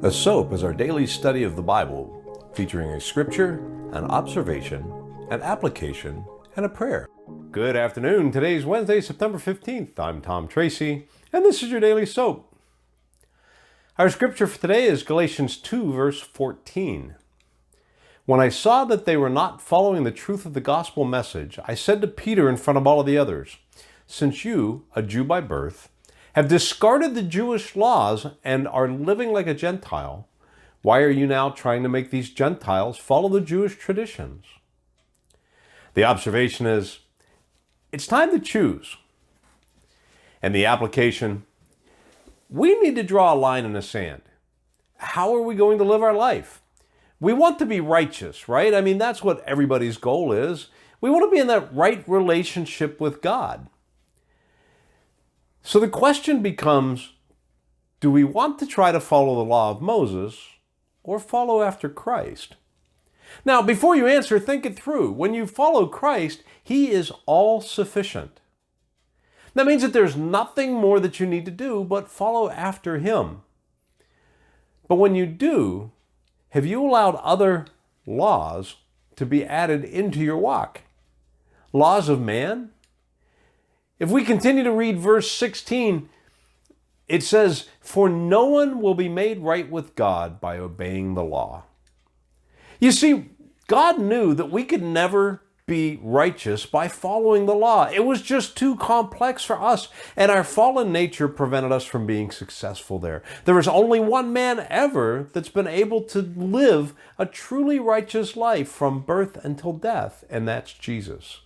S.O.A.P is our daily study of the Bible, featuring a scripture, an observation, an application, and a prayer. Good afternoon. Today's Wednesday, September 15th. I'm Tom Tracy, and this is your daily S.O.A.P. Our scripture for today is Galatians 2, verse 14. When I saw that they were not following the truth of the gospel message, I said to Peter in front of all of the others, "Since you, a Jew by birth, have discarded the Jewish laws and are living like a Gentile, why are you now trying to make these Gentiles follow the Jewish traditions?" The observation is, it's time to choose. And the application, we need to draw a line in the sand. How are we going to live our life? We want to be righteous, right? I mean, that's what everybody's goal is. We want to be in that right relationship with God. So the question becomes, do we want to try to follow the law of Moses or follow after Christ? Now, before you answer, think it through. When you follow Christ, He is all sufficient. That means that there's nothing more that you need to do but follow after Him. But when you do, have you allowed other laws to be added into your walk? Laws of man? If we continue to read verse 16, it says, "For no one will be made right with God by obeying the law." You see, God knew that we could never be righteous by following the law. It was just too complex for us, and our fallen nature prevented us from being successful there. There is only one man ever that's been able to live a truly righteous life from birth until death, and that's Jesus.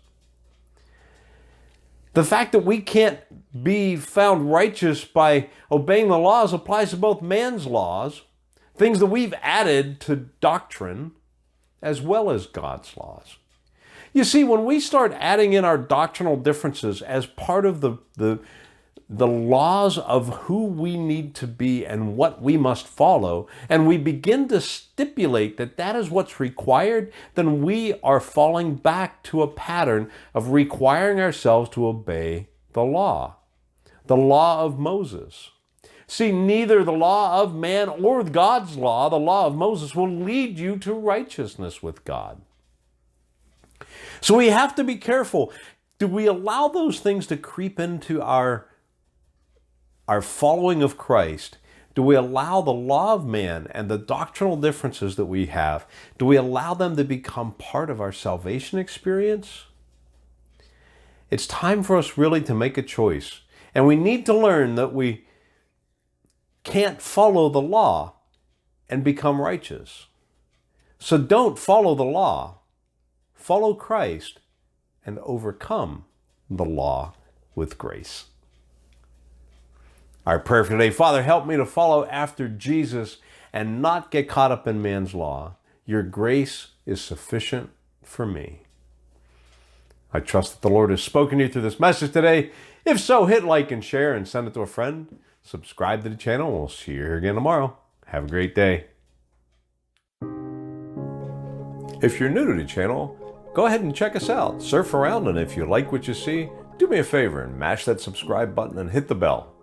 The fact that we can't be found righteous by obeying the laws applies to both man's laws, things that we've added to doctrine, as well as God's laws. You see, when we start adding in our doctrinal differences as part of the laws of who we need to be and what we must follow, and we begin to stipulate that that is what's required, then we are falling back to a pattern of requiring ourselves to obey the law of Moses. See, neither the law of man or God's law, the law of Moses, will lead you to righteousness with God. So we have to be careful. Do we allow those things to creep into our following of Christ? Do we allow the law of man and the doctrinal differences that we have, do we allow them to become part of our salvation experience? It's time for us really to make a choice. And we need to learn that we can't follow the law and become righteous. So don't follow the law. Follow Christ and overcome the law with grace. Our prayer for today: Father, help me to follow after Jesus and not get caught up in man's law. Your grace is sufficient for me. I trust that the Lord has spoken to you through this message today. If so, hit like and share and send it to a friend. Subscribe to the channel. We'll see you here again tomorrow. Have a great day. If you're new to the channel, go ahead and check us out. Surf around, and if you like what you see, do me a favor and mash that subscribe button and hit the bell.